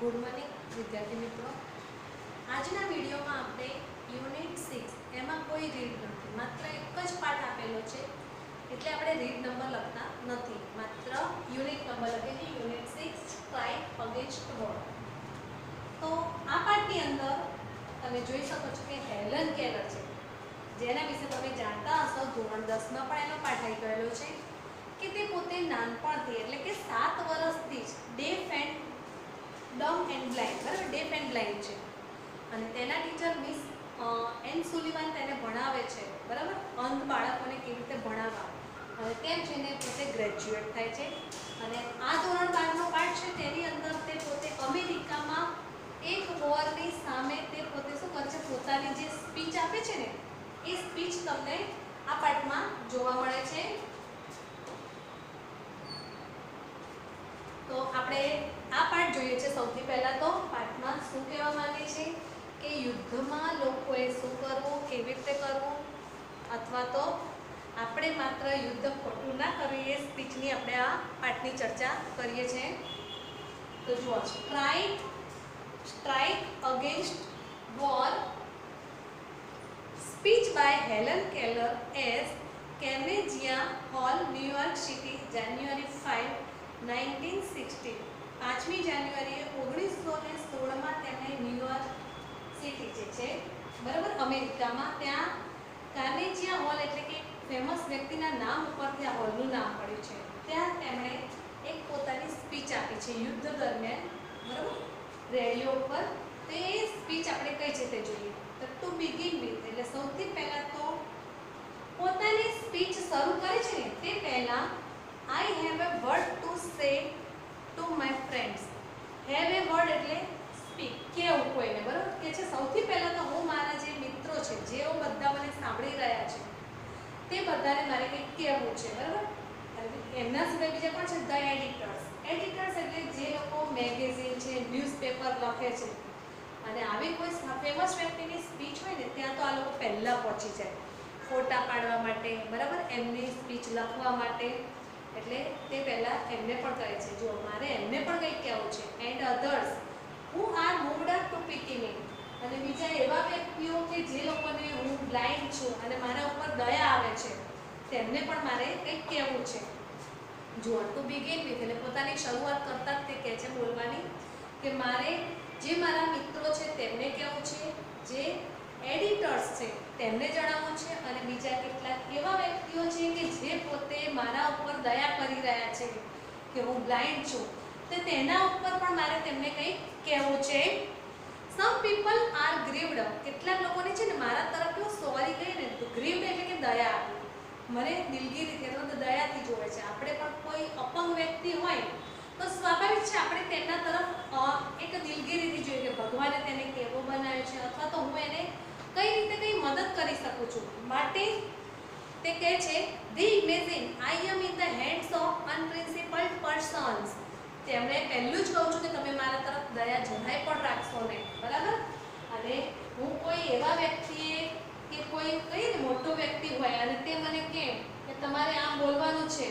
Good morning વિદ્યાર્થી મિત્રો। આજના વિડીયોમાં આપણે યુનિટ 6 એમાં કોઈ રીડ નથી, માત્ર એક જ પાઠ આપેલો છે એટલે આપણે રીડ નંબર લખતા નથી, માત્ર યુનિટ નંબર લખીએ યુનિટ 6 સ્ટ્રાઇક અગેન્સ્ટ વોર। તો આ પાઠની અંદર તમે જોઈ શકો છો કે હેલન કેલર છે, જેના વિશે તમે જાણતા હશો, ધોરણ 10 માં પણ એનો પાઠ આવી ગયેલો છે કે તે પોતે નાનપણથી એટલે કે 7 વર્ષથી જ ડેફ એન્ડ ડમ એન્ડ બ્લાઇન્ડ બરાબર ડેફ એન્ડ બ્લાઇન્ડ છે અને તેના ટીચર મિસ એન સુલિવાન તેને ભણાવે છે બરાબર, અંધ બાળકોને કેવી રીતે ભણાવવા અને તેમ છેને પોતે ગ્રેજ્યુએટ થાય છે અને આ ધોરણ 12 નો પાઠ છે તેની અંદર તે પોતે અમેરિકામાં એક વોરની સામે તે પોતે શું કરે છે, પોતાની જે સ્પીચ આપે છે ને એ સ્પીચ તમને આ પાઠમાં જોવા મળે છે। તો આપણે આ પાઠ જોઈએ છે। સૌથી પહેલા તો પાઠમાં શું કહેવા માંગે છે કે યુદ્ધમાં લોકોએ શું કરવું, કેવી રીતે કરવું, અથવા તો આપણે માત્ર યુદ્ધ ખોટું ના કરવું એ સ્પીચની આપણે આ પાઠની ચર્ચા કરીએ છીએ। તો જુઓ, strike against war speech by Helen Keller as Carnegie Hall, New York city, January 5, 1916। 5મી જાન્યુઆરીએ 1916માં તેમણે ન્યુયોર્ક સિટી જે છે બરાબર અમેરિકામાં, ત્યાં કાર્નેજિયા હોલ એટલે કે ફેમસ વ્યક્તિના નામ ઉપરથી આ હોલનું નામ પડ્યું છે, ત્યાં તેમણે એક પોતાની સ્પીચ આપી છે યુદ્ધ દરમિયાન બરાબર રેડિયો ઉપર। તે સ્પીચ આપણે કઈ છે તે જોઈએ તો ટુ બિગિન વિથ એટલે સૌથી પહેલા તો પોતાની સ્પીચ શરૂ કરે છે ને તે પહેલા I have a word to say to my friends। have a word એટલે સ્પીક, કેવું કોઈને બરાબર કે છે। સૌથી પહેલા તો હું મારા જે મિત્રો છે, જેઓ બધા મને સાંભળી રહ્યા છે, તે બધાને મારે કંઈક કહેવું છે બરાબર। એમના સિવાય બીજા કોણ છે, ધ એડિટર્સ। એડિટર્સ એટલે જે લોકો મેગેઝિન છે, ન્યૂઝપેપર લખે છે અને આવી કોઈ ફેમસ વ્યક્તિની સ્પીચ હોય ને ત્યાં તો આ લોકો પહેલા પહોંચી જાય ફોટા પાડવા માટે બરાબર, એમની સ્પીચ લખવા માટે, એટલે તે પહેલા એમને પણ કહે છે જો મારે એમને પણ કંઈક કહેવું છે। And others who are moved to pity me અને બીજા એવા વ્યક્તિઓ કે જે લોકોને હું બ્લાઇન્ડ છું અને મારા ઉપર દયા આવે છે તેમને પણ મારે કંઈક કહેવું છે। જુઓ, ટુ બિગિન વિથ એટલે પોતાની શરૂઆત કરતા જ તે કહે છે બોલવાની કે મારે જે મારા મિત્રો છે તેમને કહેવું છે, જે એડિટર્સ છે તેમને જણાવવું છે અને બીજા કેટલાક એવા વ્યક્તિઓ છે કે જે પોતે મારા ઉપર દયા કરી રહ્યા છે કે હું બ્લાઇન્ડ છું, તો તેના ઉપર પણ મારે તેમને કંઈક કહેવું છે। સમ પીપલ આર ગ્રીવડ કેટલાક લોકોને છે ને મારા તરફ કેવું સોરી કહે ને તો ગ્રીવડ એટલે કે દયા આપવી, મને દિલગીરીથી અથવા તો દયાથી જોવે છે। આપણે પણ કોઈ અપંગ વ્યક્તિ હોય તો સ્વાભાવિક છે આપણે તેમના તરફ એક દિલગીરીથી જોઈએ કે ભગવાને તેને કેવો બનાવ્યો છે અથવા તો હું એને કઈ રીતે કઈ મદદ કરી શકું છું, માટે તે કહે છે the imagine I am in the hands of unprincipled persons. તેમણે પહેલું જ કહું છું કે તમે મારા તરફ દયા જરાય પણ રાખશો નહીં બરાબર, અને હું કોઈ એવા વ્યક્તિએ કે કોઈ કઈ મોટો વ્યક્તિ હોય અને તે મને કહે કે તમારે આમ બોલવાનું છે,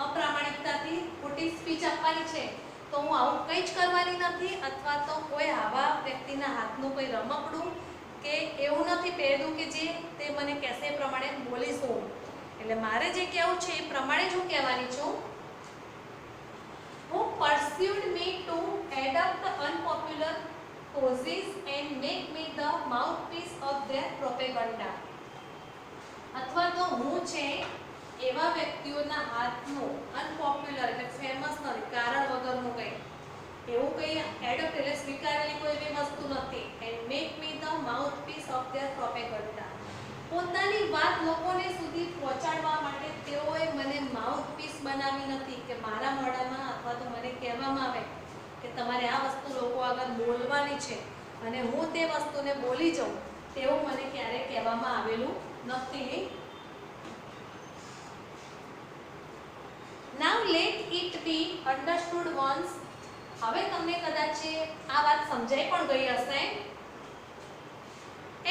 અપ્રામાણિકતાથી ખોટી સ્પીચ આપવાની છે, તો હું આવું કંઈ જ કરવાની નથી અથવા તો કોઈ આવા વ્યક્તિના હાથનું કોઈ રમકડું કે એવું નથી પહેર્યું કે જે તે મને કહેશે એ પ્રમાણે બોલીશું। એટલે મારે જે કહેવું છે એ પ્રમાણે જ હું કહેવાની છું। who pursued me to adopt unpopular causes and make me the mouthpiece of their propaganda। અથવા તો હું છે એવા વ્યક્તિઓના હાથનું અનપોપ્યુલર એટલે ફેમસ નથી, કારણ વગરનું કંઈ એવું કંઈ એડોપ્ટ એટલે સ્વીકારેલી કોઈ એવી વસ્તુ નથી। And make me the mouthpiece of their propaganda પોતાની વાત લોકોને સુધી પહોંચાડવા માટે તેઓએ મને માઉથપીસ બનાવી નથી કે મારા મોઢામાં અથવા તો મને કહેવામાં આવે કે તમારે આ વસ્તુ લોકો આગળ બોલવાની છે અને હું તે વસ્તુને બોલી જાઉં તેવું મને ક્યારેય કહેવામાં આવેલું નથી। Now let it be understood once હવે તમને કદાચ આ વાત સમજાઈ પણ ગઈ હશે।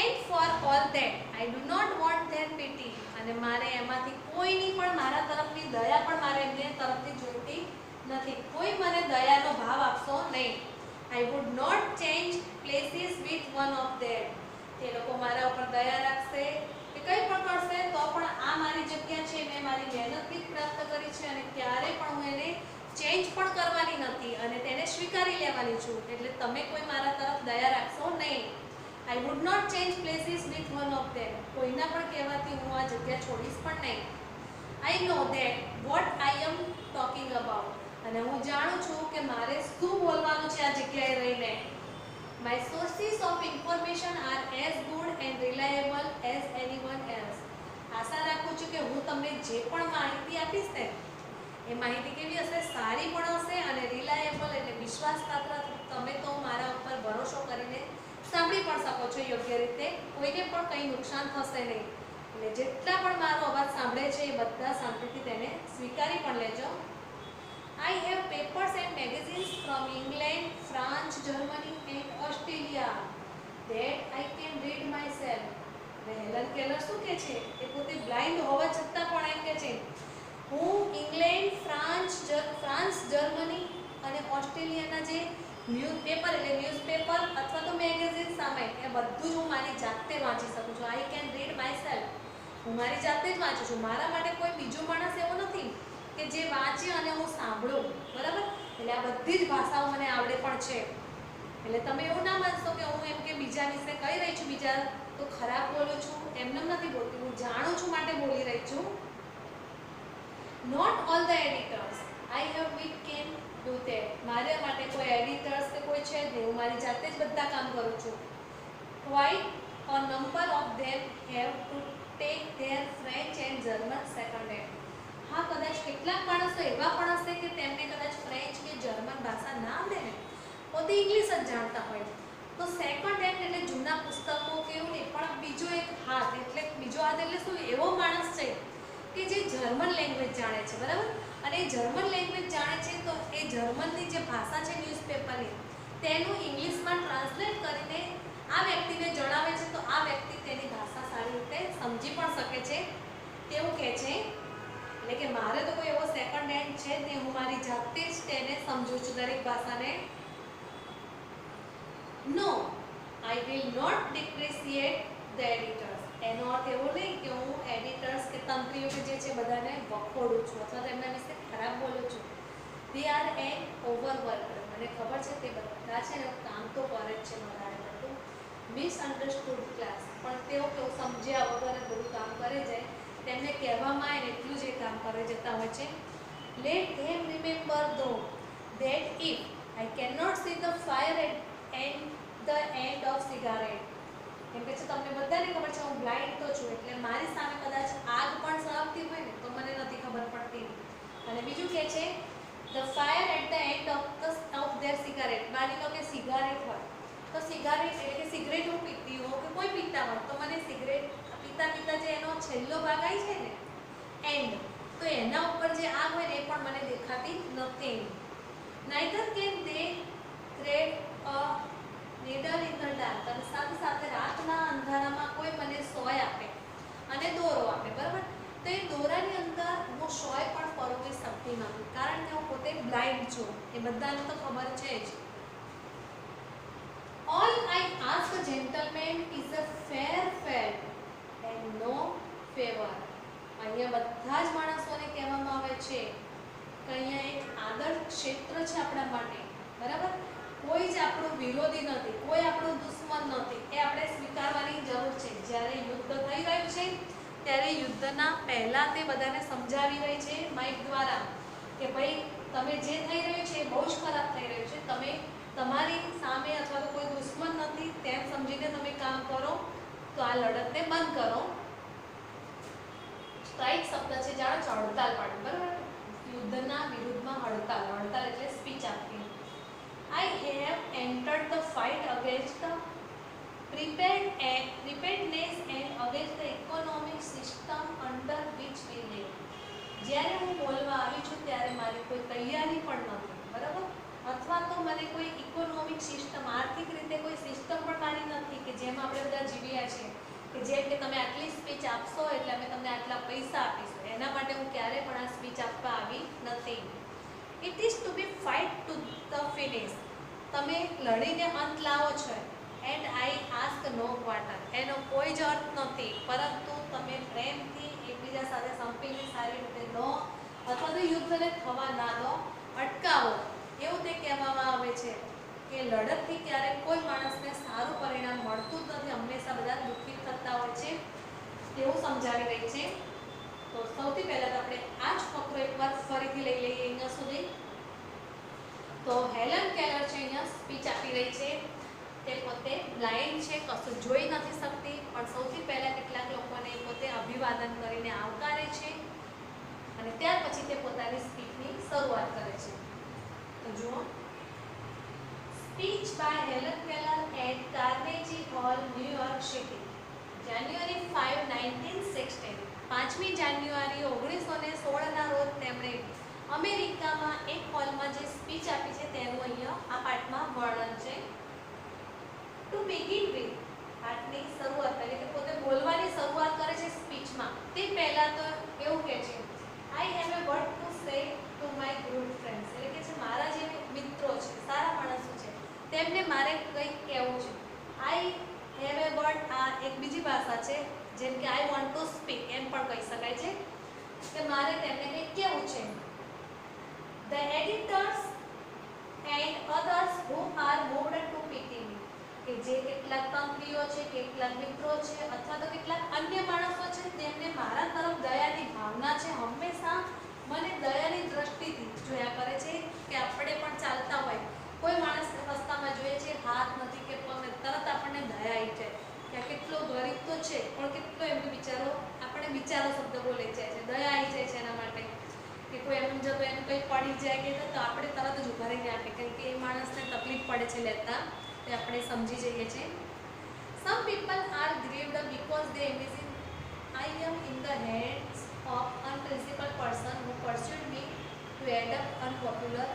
and for all that I do not want their pity અને મારે એમાંથી કોઈની પણ મારા તરફની દયા પણ મારે એમને તરફથી જોઈતી નથી, કોઈ મને દયાનો ભાવ આપશો નહીં। I would not change places with one of them. તે લોકો મારા ઉપર દયા રાખશે કે કંઈ પણ કરશે તો પણ આ મારી જગ્યા છે, મેં મારી મહેનતથી જ પ્રાપ્ત કરી છે અને ક્યારે પણ હું એને ચેન્જ પણ કરવાની નથી અને તેને સ્વીકારી લેવાની છું. એટલે તમે કોઈ મારા તરફ દયા રાખશો નહીં. I would not change places with one of them. કોઈના પણ કહેવાથી હું આ જગ્યા છોડીશ પણ નહીં. I know that what I am talking about. અને હું જાણું છું કે મારે શું બોલવાનું છે આ જગ્યાએ રહીને. My sources of information are as good and reliable as anyone else. આશા રાખું છું કે હું તમને જે પણ માહિતી આપીશ ને એ માહિતી કેવી હશે, સારી પણ હશે અને રિલાયેબલ એટલે વિશ્વાસપાત્ર. તમે તો મારા ઉપર ભરોસો કરીને સાંભળી પણ શકો છો યોગ્ય રીતે. કોઈને પણ કંઈ નુકસાન થશે નહીં. એટલે જેટલા પણ મારો અવાજ સાંભળે છે એ બધા શાંતિથી તેને સ્વીકારી પણ લેજો. I have papers and magazines from England, France, Germany and Australia that I can read myself. Helen Keller શું કહે છે? એ પોતે બ્લાઇન્ડ હોવા છતાં પણ એમ કહે છે હું ઇંગ્લેન્ડ, ફ્રાન્સ, જર્મની અને ઓસ્ટ્રેલિયાના જે ન્યૂઝપેપર એટલે ન્યૂઝપેપર અથવા તો મેગેઝિન સામે એ બધું જ હું મારી જાતે વાંચી શકું છું. I can read my self. હું મારી જાતે જ વાંચું છું. મારા માટે કોઈ બીજો માણસ એવો નથી કે જે વાંચે અને હું સાંભળું. બરાબર? એટલે આ બધી જ ભાષાઓ મને આવડે પણ છે. એટલે તમે એવું ના માનશો કે હું એમ કે બીજા વિશે કહી રહી છું, બીજા તો ખરાબ બોલું છું, એમને નથી બોલતી. હું જાણું છું માટે બોલી રહી છું. Not all the editors I have with can do that. મારા માટે કોઈ એડિટર્સ કે કોઈ છે જ નહીં. હું મારી જાતે જ બધા કામ કરું છું. Quite a number of them have to take their French and German second hand. હા, કદાચ કેટલાક માણસો એવા પણ હશે કે તેમને કદાચ ફ્રેન્ચ કે જર્મન ભાષા ના આવડે ને, પોતે ઇંગ્લિશ જ જાણતા હોય તો સેકન્ડ હેન્ડ એટલે જૂના પુસ્તકો કે એવું નહીં, પણ બીજો એક હાથ એટલે બીજો હાથ એટલે શું, એવો માણસ છે કે જે જર્મન લેંગ્વેજ જાણે છે. બરાબર? અને એ જર્મન લેંગ્વેજ જાણે છે તો એ જર્મનની જે ભાષા છે ન્યૂઝપેપરની તેનું ઇંગ્લિશમાં ટ્રાન્સલેટ કરીને આ વ્યક્તિને જણાવે છે તો આ વ્યક્તિ તેની ભાષા સારી રીતે સમજી પણ શકે છે તેવું કહે છે. એટલે કે મારે તો કોઈ એવો સેકન્ડ હેન્ડ છે જ નહીં. હું મારી જાતે જ તેને સમજું છું દરેક ભાષાને. No I will not depreciate the editors. એનો અર્થ એવો નહીં કે હું એડિટર્સ કે તંત્રીઓ કે જે છે બધાને વખોડું છું અથવા તો એમના વિશે ખરાબ બોલું છું. They are an overworked. મને ખબર છે તે બધા છે ને કામ તો કરે જ છે વધારે પડતું. મિસઅન્ડરસ્ટુડ ક્લાસ. પણ તેઓ કેવું સમજ્યા વગર બધું કામ કરે જાય. તેમને કહેવામાં આવે એટલું જ એ કામ કરે જતા હોય છે. લેટ ધેમ રિમેમ્બર ધો that if I cannot see the fire at the end of cigarette. એમ કે છે તમને બધાને ખબર છે હું બ્લાઇન્ડ તો છું એટલે મારી સામે કદાચ આગ પણ સળગતી હોય ને તો મને નથી ખબર પડતી. અને બીજું કે છે the fire at the end of their cigarette. માની લો કે સિગારેટ હોય તો સિગારેટ એટલે કે સિગરેટ હું પીતી હોઉં કે કોઈ પીતા હોય તો મને સિગરેટ પીતા પીતા જે એનો છેલ્લો ભાગ આવી છે ને એન્ડ, તો એના ઉપર જે આગ હોય ને એ પણ મને દેખાતી નથી. neither can they thread a needle in the dark. અને સાથે સાથે રાતના અંધારામાં કોઈ મને સોય આપે અને દોરો આપે. બરાબર? તો એ દોરાની અંદર હું સોય પણ પરોવી શકતી નથી કારણ કે હું પોતે બ્લાઇન્ડ છું. એ બધાને તો ખબર છે જ. all I ask a gentleman is a fair felt and no favor. અહીંયા બધા જ માણસોને કહેવામાં આવે છે કે અહીંયા એક આદર્શ ક્ષેત્ર છે આપણા માટે. બરાબર? કોઈ જ આપણો વિરોધી નથી, કોઈ આપણો દુશ્મન નથી. એ આપણે સ્વીકારવાની જરૂર છે. જ્યારે યુદ્ધ થઈ રહ્યું છે ત્યારે યુદ્ધના પહેલા તે બધાને સમજાવી રહી છે માઇક દ્વારા કે ભાઈ તમે જે થઈ રહ્યું છે એ બહુ જ ખરાબ થઈ રહ્યું છે. તમે તમારી સામે અથવા તો કોઈ દુશ્મન નથી તેમ સમજીને તમે કામ કરો તો આ લડતને બંધ કરો. સ્ટ્રાઇક શબ્દ છે જાણો છો, હડતાલ પાડવી. બરાબર? યુદ્ધના વિરુદ્ધમાં હડતાલ. હડતાલ એટલે સ્પીચ આપવી. I have entered the fight against the preparedness and against the economic system under which we live. જ્યારે હું બોલવા આવી છું ત્યારે મારી કોઈ તૈયારી પણ નથી. બરાબર? અથવા તો મને કોઈ ઇકોનોમિક સિસ્ટમ, આર્થિક રીતે કોઈ સિસ્ટમ પણ મારી નથી કે જેમાં આપણે બધા જીવ્યા છીએ કે જેમ કે તમે આટલી સ્પીચ આપશો એટલે અમે તમને આટલા પૈસા આપીશું. એના માટે હું ક્યારે પણ આ સ્પીચ આપવા આવી નથી. It is to be fight to the finish. તમે લડીને અંત લાવો છો and I ask no quarter, એનો કોઈ જ અર્થ નથી, પરંતુ તમે પ્રેમથી એકબીજા સાથે સંપીને સારી રીતે લો અથવા તો યુદ્ધને થવા ના દો, અટકાવો. એવું તે કહેવામાં આવે છે કે લડતથી ક્યારેક કોઈ માણસને સારું પરિણામ મળતું જ નથી, હંમેશા બધા દુઃખી થતા હોય છે, તેવું સમજાવી રહી છે. તો સૌથી પહેલા તો આપણે આ જ ફકરો એકવાર ફરીથી લઈ લઈએ અહીંયા સુધી. તો હેલન કેલર છે અહીંયા સ્પીચ આપી રહી છે. તે પોતે બ્લાઇન્ડ છે, કશું જોઈ નથી શકતી, પણ સૌથી પહેલા કેટલાક લોકોને પોતે અભિવાદન કરીને આવકારે છે અને ત્યાર પછી તે પોતાની સ્પીચની શરૂઆત કરે છે. તો જુઓ, speech by Helen Keller at Carnegie Hall, New York city, January 5, 1916. 5મી જાન્યુઆરી 1916 ના રોજ તેમણે અમેરિકામાં એક હોલમાં જે સ્પીચ આપી છે તેનું અહીંયા આ પાઠમાં વર્ણન છે. ટુ બિગિન વિથ, પાઠની શરૂઆત એટલે કે પોતે બોલવાની શરૂઆત કરે છે સ્પીચમાં, તે પહેલા તો એવું કહે છે, I have a word to say to my good friends, એટલે કે જે મારા જે મિત્રો છે, સારા માણસો છે, તેમને મારે કંઈક કહેવું છે. આઈ હેવ એ વર્ડ, આ એક બીજી ભાષા છે, જેમ કે આઈ વોન્ટ ટુ સ્પીક એમ પણ કહી શકાય છે કે મારે તેમને કંઈક કહેવું છે. The editors and others who are moved to pity me, કે જે કેટલાક કંપનીઓ છે, કેટલાક મિત્રો છે અથવા તો કેટલાક અન્ય માણસો છે જેમને મારા તરફ દયાની ભાવના છે, હંમેશા મને દયાની દ્રષ્ટિથી જોયા કરે છે. કે આપણે પણ ચાલતા હોય, કોઈ માણસને રસ્તામાં જોઈએ છે, હાથ નથી કે પગ, તરત આપણને દયા આવી જાય કે આ કેટલો ગરીબ તો છે પણ કેટલો એમનો બિચારો, આપણે બિચારો શબ્દ બોલે જાય છે, દયા આવી જાય છે એના માટે. કે કોઈ એમ જતો એનું કંઈ પડી જાય કે તો આપણે તરત જ ઉભા રહીને આપીએ, કારણ કે એ માણસને તકલીફ પડે છે લેતા, તે આપણે સમજી જઈએ છીએ. Some people are grieved because they imagine I am in the hands of unprincipled person who persuaded me to end up unpopular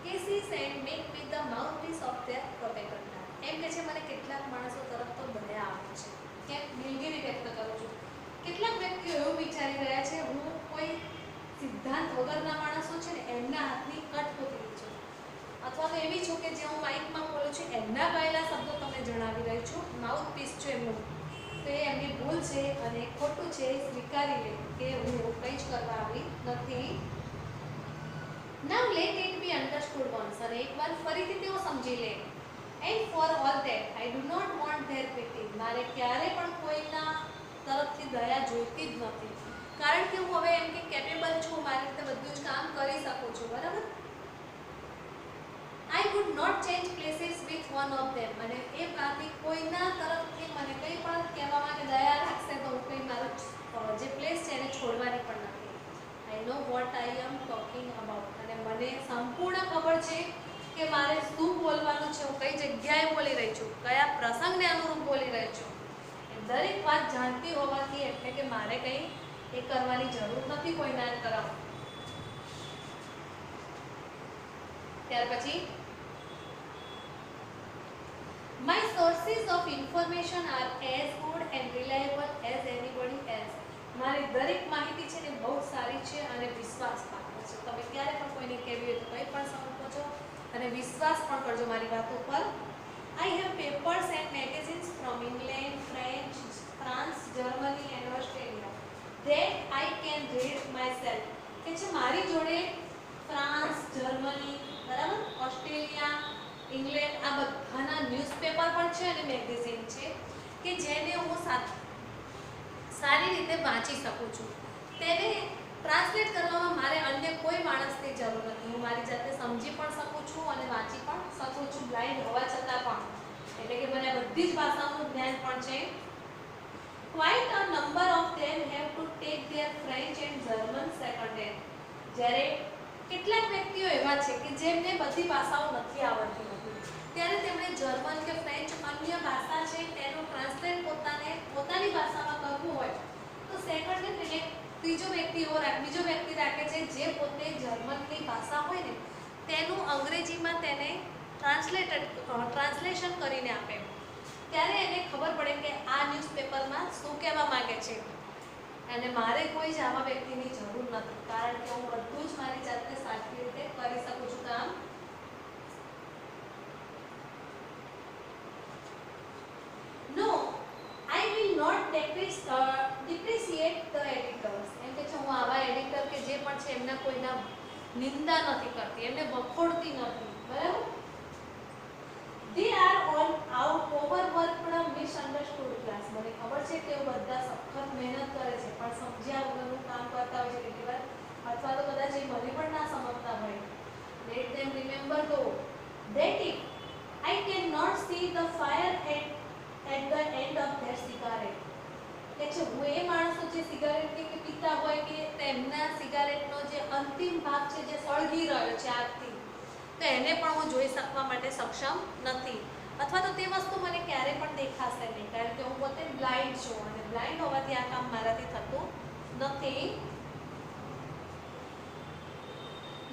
cases and make me the mouthpiece of their propaganda. એમ કે છે મને કેટલાક માણસો તરફ તો દયા આવે છે, કેમ દિલગીરી વ્યક્ત કરું છું. કેટલાક વ્યક્તિઓ એવું વિચારી રહ્યા છે હું કોઈ સિદ્ધાંત વગરના માણસો છે ને એમના હાથની કઠપૂતળી છું, અથવા તો એવી છું કે જે હું માઇકમાં બોલું છું એમના કહેલા શબ્દો તમને જણાવી રહી છું, માઉથ પીસ છું એમનું. તો એ એમની ભૂલ છે અને ખોટું છે એ સ્વીકારી લે કે હું એવું કંઈ જ કરવા આવી નથી. Now let it be understood once, અને એકવાર ફરીથી તેઓ સમજી લે. And for all that I do not want their pity, મારે ક્યારે પણ કોઈના તરફથી દયા જોઈતી જ નથી, કારણ કે હું હવે એમ કે કેપેબલ છું, મારી રીતે બધું જ કામ કરી શકું છું, બરાબર. I would not change places with one of them, અને એ બાકી કોઈના તરફથી મને કંઈ પણ કહેવામાં કે દયા રાખશે તો હું કંઈ મારો જે પ્લેસ છે એને છોડવાની પણ નથી. I know what I am talking about, અને મને સંપૂર્ણ ખબર છે કે મારે શું બોલવાનું છે, હું કઈ જગ્યાએ બોલી રહી છું, કયા પ્રસંગને અનુરૂપ બોલી રહી છું, એ દરેક વાત જાણતી હોવાથી એટલે કે મારે કંઈ એ કરવાની જરૂર નથી કોઈના તરફ. ત્યાર પછી My sources of information are as good and reliable as anybody else. મારી દરેક માહિતી છે ને બહુ સારી છે અને વિશ્વાસપાત્ર છે. તમે ક્યારે પણ કોઈને કહેવી હોય તો કંઈ પણ સમજો છો અને વિશ્વાસ પણ કરજો મારી વાતો પર. I have papers and magazines from England, France, Germany and Australia that I can read myself. કે છે મારી જોડે ફ્રાન્સ, જર્મની, બરાબર, ઓસ્ટ્રેલિયા, ઇંગ્લેન્ડ, આ બધાના ન્યૂઝપેપર પણ છે અને મેગેઝિન છે કે જેને હું સારી રીતે વાંચી શકું છું. તેને ટ્રાન્સલેટ કરવામાં મારે અન્ય કોઈ માણસની જરૂર નથી, હું મારી જાતે સમજી પણ શકું છું અને વાંચી પણ શકું છું, બ્લાઇન્ડ હોવા છતાં પણ. એટલે કે મને બધી જ ભાષાનું જ્ઞાન પણ છે. Quite a number of them have to take their French and German second hand. જ્યારે કેટલાક વ્યક્તિઓ એવા છે કે જેમને બધી ભાષાઓ નથી આવડતી હોતી, ત્યારે તેમણે જર્મન કે ફ્રેન્ચ અન્ય ભાષા છે તેનું ટ્રાન્સલેટ પોતાની ભાષામાં કરવું હોય તો સેકન્ડ હેન્ડ એટલે બીજો વ્યક્તિ રાખે છે જે પોતે જર્મનની ભાષા હોય ને તેનું અંગ્રેજીમાં તેને ટ્રાન્સલેશન કરીને આપે, ત્યારે એને ખબર પડે કે આ ન્યૂઝપેપરમાં શું કહેવા માંગે છે. અને મારે કોઈ જ આવા વ્યક્તિની જરૂર નથી, કારણ કે હું બધું જ મારી જાતે સારી રીતે કરી શકું છું કામ. depreciate the editors. એમ કે હું આવા એડિટર કે જે પણ છે એમના કોઈના નિંદા નથી કરતી, એમને બખોડતી નથી, બરાબર. They are all overworked, misunderstood class. મને ખબર છે કે બધા સખત મહેનત કરે છે પણ સમજ્યા વગરનું કામ કરતા હોય છે કેટલી વાર, અથવા તો કદાચ એ મને પણ ના સમજતા હોય. Let them remember though that if I cannot see the fire at the end of their cigarette. એટલે હું એ માણસો જે સિગારેટ કે પીતા હોય કે તેમના સિગારેટનો જે અંતિમ ભાગ છે જે સળગી રહ્યો છે આગથી, તો એને પણ હું જોઈ શકવા માટે સક્ષમ નથી, અથવા તો તે વસ્તુ મને ક્યારે પણ દેખાશે નહીં, કારણ કે હું પોતે બ્લાઇન્ડ છું અને બ્લાઇન્ડ હોવાથી આ કામ મારાથી થતું નથી.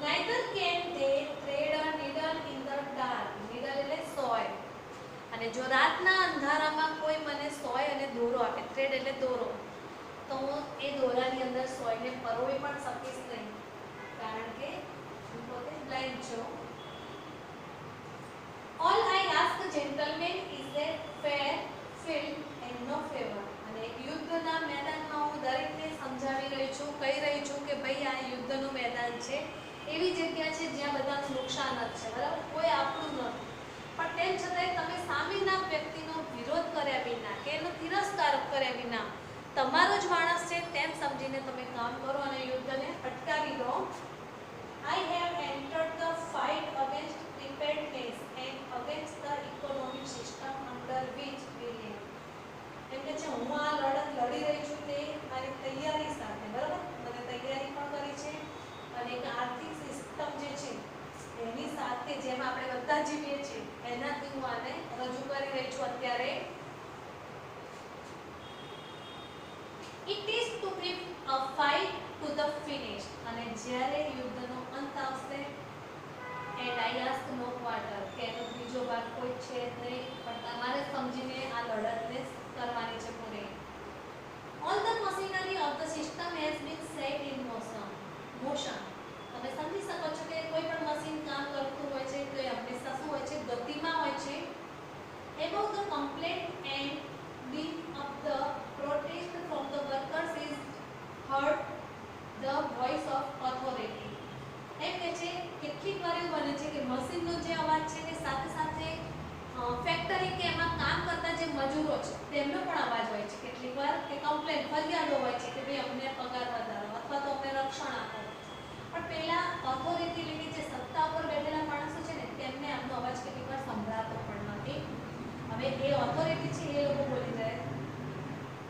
Neither can they thread a needle in the dark. Needle એટલે સોય. અને જો રાતના અંધારામાં કોઈ મને સોય અને દોરો આપે, થ્રેડ એટલે દોરો, તો હું એ દોરાની અંદર સોયને પરોવી પણ શકીશ નહીં, કારણ કે હું પોતે બ્લાઇન્ડ છું. All I ask gentlemen is that fair field and no favor. અને યુદ્ધના મેદાનમાં હું દરેકને સમજાવી રહી છું, કહી રહી છું કે ભાઈ આ યુદ્ધનું મેદાન છે, એવી જગ્યા છે જ્યાં બધાનું નુકસાન જ છે, બરાબર, કોઈ આપણું નથી, પણ તેમ છતાંય તમે સામેના વ્યક્તિનો વિરોધ કર્યા વિના કે એનો તિરસ્કાર કર્યા વિના તમારો જ માણસ છે તેમ સમજીને તમે કામ કરો અને યુદ્ધને અટકાવી દો. I have entered the fight against preparedness and against the economic system under which we live. એમ કે છે હું આ લડત લડી રહી છું તે મારી તૈયારી સાથે, બરાબર, મને તૈયારી પણ કરી છે અને એક આર્થિક સિસ્ટમ જે છે એની સાથે જેમ આપણે બધા જીવીએ છીએ એનાથી હું આને રજૂ કરી રહી છું અત્યારે. It is to be a fight to the finish. અને જ્યારે યુદ્ધનો અંત આવશે and I ask no quarter, કે એનો ત્રીજો ભાગ કોઈ છે જ નહીં, પણ તમારે સમજીને આ લડતને કરવાની છે પૂરી. All the machinery of the system has been set in motion. તમે સમજી શકો છો કે કોઈ પણ મશીન કામ કરતું હોય છે તો એ હંમેશા શું હોય છે, ગતિમાં હોય છે. Above the complaint and beat of the protest from the workers is heard the voice of authority. એમ કે છે કેટલીક વાર એવું બને છે કે મશીનનો જે અવાજ છે તે સાથે સાથે ફેક્ટરી કે એમાં કામ કરતા જે મજૂરો છે તેમનો પણ અવાજ હોય છે. કેટલીક વાર કે કમ્પ્લેન, ફરિયાદો હોય છે કે ભાઈ અમને પગાર વધારો અથવા તો અમને રક્ષણ આપો, પણ પહેલા ઓથોરિટી એટલે જે સત્તા ઉપર બેઠેલા માણસો છે ને તેમને આમનો અવાજ કેટલીક વાર સંભળાતો પણ નથી. હવે એ ઓથોરિટી છે એ લોકો બોલી જાય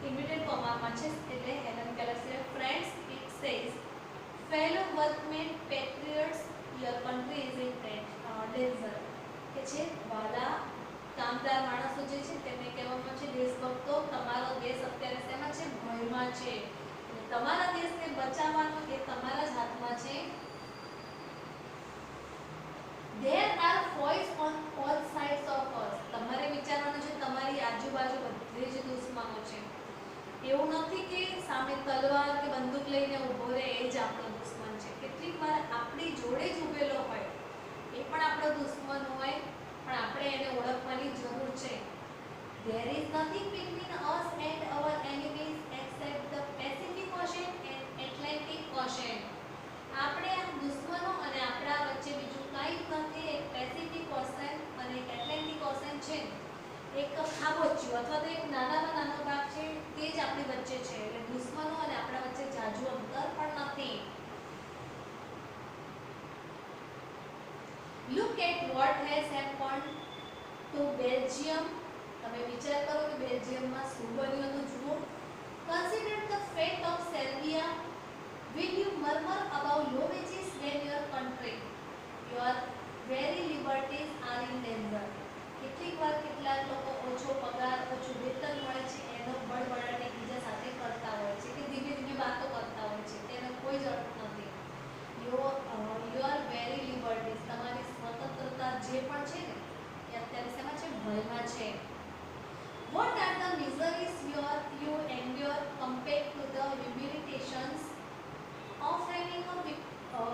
ઇમિડિયેટ કોમામાં છે, એટલે હેલન કેલર છે, friends it says fellow workmen patriots your country is in danger. કે છે વાલા કામદાર માણસો જે છે તેમને કહેવામાં છે દેશભક્તો તમારો દેશ અત્યારે શેમાં છે, ભયમાં છે, તમારા દેશને બચાવવાનું એ તમારા જ હાથમાં છે. There are foes on all sides of us. તમારે વિચારવાનું છે તમારી આજુબાજુ બધે જ દુશ્મનો છે. એવું નથી કે સામે તલવાર કે બંદૂક લઈને ઊભો રહે એ જ આપણો દુશ્મન છે. કેટલીક વાર આપણી જોડે જ ઊભેલો હોય એ પણ આપણો દુશ્મન હોય, પણ આપણે એને ઓળખવાની જરૂર છે. There is nothing between us and our enemies except the Pacific Ocean and Atlantic Ocean. આપણે આ દુશ્મનો અને આપણા વચ્ચે બીજું કંઈ જ નથી. એક પેસિફિક ઓશન અને એક એટલાન્ટિક ઓશન છે, એક ખાબોચિયું અથવા તો એક નાનામાં નાનો ભાગ છે તે જ આપણી વચ્ચે છે, એટલે દુશ્મનો અને આપણા વચ્ચે જાજુ અંતર પણ નથી. Look at what has happened to Belgium. તમે વિચાર કરો કે બેલ્જિયમમાં શું બન્યું હતું, જુઓ. Consider the fate of Serbia. Will you murmur about low wages when your country, your very liberties are in danger? કેટલીક વાર કેટલાક લોકો ઓછો પગાર, ઓછું વેતન મળે છે એનો બળબડાટ એકબીજા સાથે કરતા હોય છે કે ધીમે ધીમે વાતો કરતા હોય છે, તેનો કોઈ જ અર્થ નથી. યોર વેરી લિબર્ટીઝ, તમારી સ્વતંત્રતા જે પણ છે ને એ અત્યારે શેમાં છે, ભયમાં છે. What are the miseries you endure compared to the humiliations of having a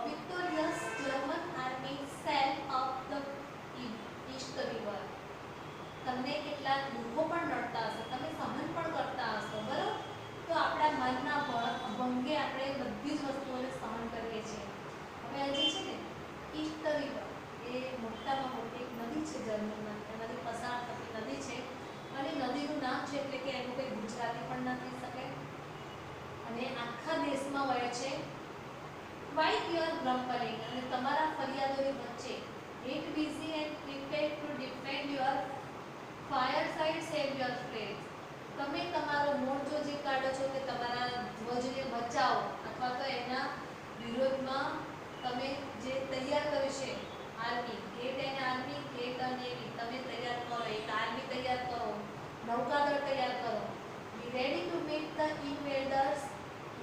victorious German army sail up the East River? તમને કેટલાક દુઃખો પણ નડતા હશે, તમે સહન પણ કરતા હશો, યોર ગ્રમ્પલિંગ અને તમારા ફરિયાદોની વચ્ચે get busy and prepare to defend your firesides and your flags. તમે તમારો મોરચો જે કાઢો છો કે તમારા ધ્વજને બચાવો અથવા તો એના વિરોધમાં તમે જે તૈયાર કર્યું છે army, get and army, get અને નેવી, તમે તૈયાર કરો, એક આર્મી તૈયાર કરો, નૌકાદળ તૈયાર કરો. Be ready to meet the invaders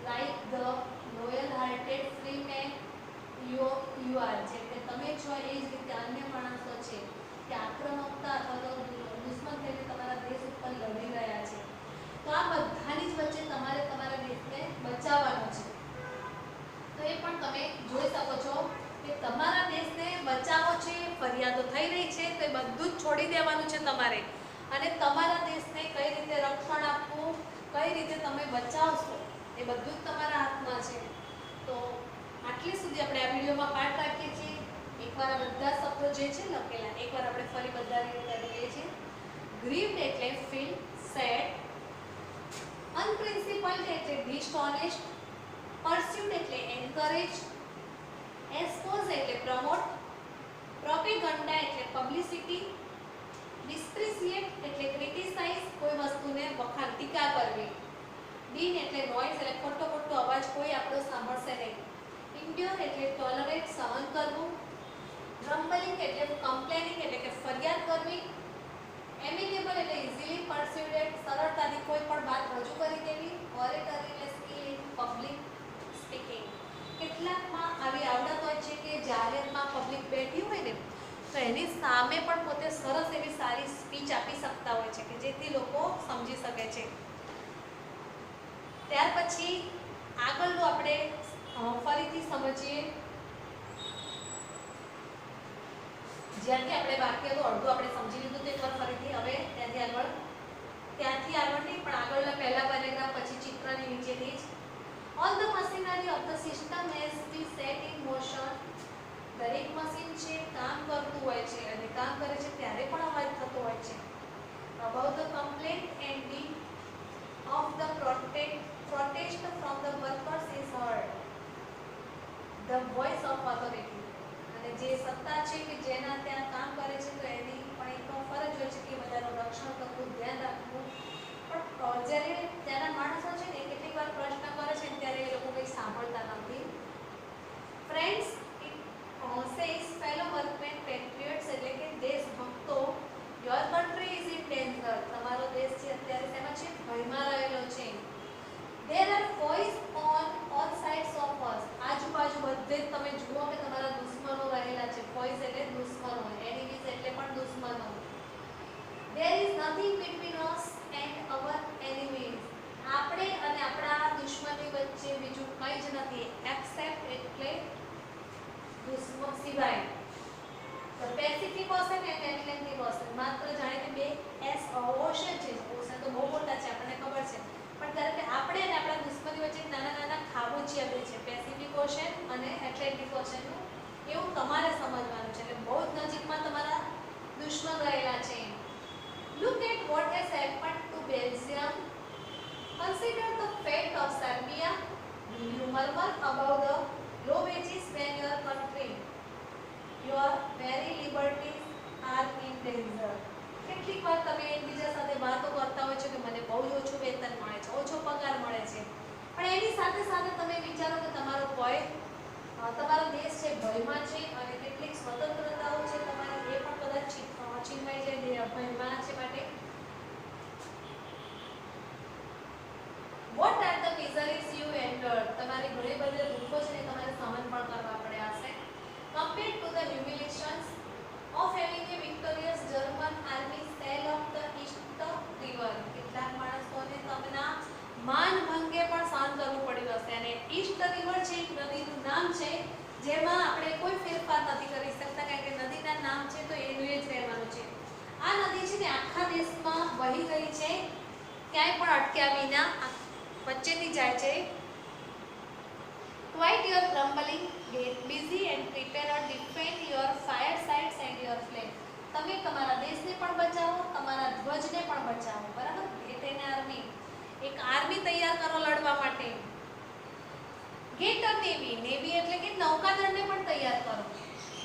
like the loyal hearted free men you are. જેમ કે તમે છો એ જ રીતે અન્ય માણસો છે કે આક્રમકતા અથવા તો દુશ્મન થઈને તમારા દેશ ઉપર લડી રહ્યા છે. તો આ બધાની જ વચ્ચે તમારે તમારા દેશને બચાવવાનો છે. તો એ પણ તમે જોઈ શકો છો કે તમારા દેશને બચાવો છે, ફરિયાદો થઈ રહી છે તો એ બધું જ છોડી દેવાનું છે તમારે, અને તમારા દેશને કઈ રીતે રક્ષણ આપવું, કઈ રીતે તમે બચાવશો એ બધું જ તમારા હાથમાં છે. તો આટલી સુધી આપણે આ વિડીયોમાં પાઠ રાખીએ છીએ. એકવાર આ બધા શબ્દો જે છે લખેલા એકવાર આપણે ફરી બધા કરી લઈએ છીએ. ગ્રીવ્ડ એટલે ફીલ સેડ, અનપ્રિન્સિપલ્ડ એટલે ડિસઓનેસ્ટ, પરસ્યુડ એટલે એન્કરેજ, એક્સપોઝ એટલે પ્રમોટ, પ્રોપેગન્ડા એટલે પબ્લિસિટી, ડિસ્પ્રિશિએટ એટલે ક્રિટિસાઇઝ, કોઈ વસ્તુને વખાણ ટીકા કરવી, ડીન એટલે નોઇઝ એટલે ખોટો અવાજ કોઈ આપણો સાંભળશે નહીં, ઇન્ડ્યોર એટલે ટોલરેટ સહન કરવું, ગ્રમ્બલિંગ એટલે કમ્પ્લેનિંગ એટલે કે ફરિયાદ કરવી, એમિનેબલ એટલે ઇઝીલી પરસ્યુડેડ સરળતાથી કોઈ પણ વાત રજૂ કરી દેવી, ઓરેટર એટલે સ્કિલ ઇન પબ્લિક સ્પીકિંગ. કેટલાકમાં આવી આવડત હોય છે કે જાહેરમાં પબ્લિક બેઠી હોય ને તો એની સામે પણ પોતે સરસ એવી સારી સ્પીચ આપી શકતા હોય છે કે જેથી લોકો સમજી શકે છે. ત્યાર પછી આગળનું આપણે ફરીથી સમજીએ. જ્યાંથી આપણે વાક્યનું અડધું આપણે સમજી લીધું તો એકવાર ફરીથી હવે ત્યાંથી આગળ નહીં પણ આગળના પહેલા પેરેગ્રાફ પછી ચિત્રની નીચેથી જ all the machinery of the system has be set in motion. દરેક મશીન છે કામ કરતું હોય છે અને કામ કરે છે ત્યારે પણ અવાજ થતો હોય છે. About the complaint and D of the protest from the workers is heard. The voice of authority. અને જે સત્તા છે કે જેના ત્યાં કામ કરે છે તો એની પણ એક ફરજ હોય છે કે બધાનું રક્ષણ કરવું, ધ્યાન રાખવું. પણ જ્યારે ત્યાંના માણસો છે ને કેટલીક વાર પ્રશ્ન કરે છે ત્યારે એ લોકો કંઈ સાંભળતા નથી. Friends it says fellow workmen patriots એટલે કે દેશભક્તો, your country is in danger. તમારો દેશ છે અત્યારે તેમાં છે ભયમાં રહેલો છે. There are foes on all sides of us. આજુબાજુ બધે જ તમે જુઓ કે તમારા દુશ્મનો રહેલા છે. foes એટલે દુશ્મનો, enemies એટલે પણ દુશ્મનો. There is nothing between us and our enemies. આપણે અને આપણા દુશ્મનની વચ્ચે બીજું કંઈ જ નથી except એટલે દુશ્મન સિવાય. The Pacific Ocean and Atlantic Ocean. માત્ર જાણે કે બે ઓશન છે. ઓશન તો બહુ મોટા છે આપણને ખબર છે, પણ ત્યારે કે આપણે અને આપણા દુશ્મની વચ્ચે નાના નાના ખાબોચિયા બે છે, પેસિફિક ઓશન અને એટલાન્ટિક ઓશનનું. એવું તમારે સમજવાનું છે એટલે બહુ જ નજીકમાં તમારા દુશ્મન રહેલા છે. Look at what has happened to Belgium. Consider the fate of Serbia. Will you murmur about the low wages when your country, your very liberties are in danger? કેટલીક વાર તમે એકબીજા સાથે વાતો કરતા હોય છો કે મને બહુ ઓછું વેતન મળે છે, ઓછો પગાર મળે છે, પણ એની સાથે સાથે તમે વિચારો કે તમારો દેશ છે ભયમાં છે અને કેટલીક સ્વતંત્રતાઓ છે તમારી એ પણ કદાચ છીનવાઈ જાય ભયમાં છે માટે. What are the miseries you endured? તમારી ઘણી બધી દુઃખો છે તમારે સહન પણ કરવા પડ્યા હશે. Compared to the humiliations of having a victorious German army sail up the East River. કેટલાક માણસોને તમના માનભંગે પણ સહન કરવું પડ્યું હશે. અને ઈસ્ટ રિવર છે એક નદીનું નામ છે જેમાં આપણે કોઈ ફેરફાર નથી કરી શકતા કારણ કે નદીના નામ છે તો એનું જ રહેવાનું છે. આ નદી છે ને આખા દેશમાં વહી રહી છે, ક્યાંય પણ અટક્યા વિના વચ્ચેથી જાય છે. Quite your grumbling, get busy and prepare or defend your firesides and your flag. તમે તમારા દેશને પણ બચાવો, તમારા ધ્વજને પણ બચાવો, બરાબર? ગેટ એન્ડ આર્મી, એક આર્મી તૈયાર કરો લડવા માટે. Get a navy. નેવી એટલે કે નૌકાદળને પણ તૈયાર કરો.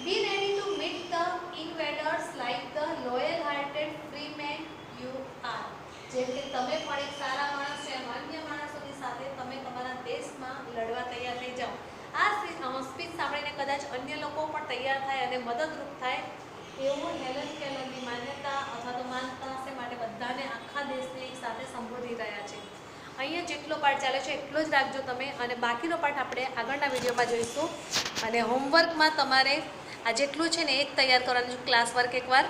Be ready to meet the invaders like the loyal hearted free men you are. જેમ કે તમે પણ એક સારા માણસ છે, અન્ય માણસોની સાથે તમે તમારા દેશમાં લડવા તૈયાર થઈ જાઓ. આ સ્પીચ સાંભળીને કદાચ અન્ય લોકો પણ તૈયાર થાય અને મદદરૂપ થાય એવું હેલન કેલરની માન્યતા અથવા તો માનતા હશે. માટે બધાને આખા દેશને એક સાથે સંબોધી રહ્યા છે. અહીંયા જેટલો પાઠ ચાલે છે એટલો જ રાખજો તમે, અને બાકીનો પાઠ આપણે આગળના વિડીયોમાં જોઈશું. અને હોમવર્કમાં તમારે આ જેટલું છે ને એ જ તૈયાર કરવાનું છે, ક્લાસ વર્ક એકવાર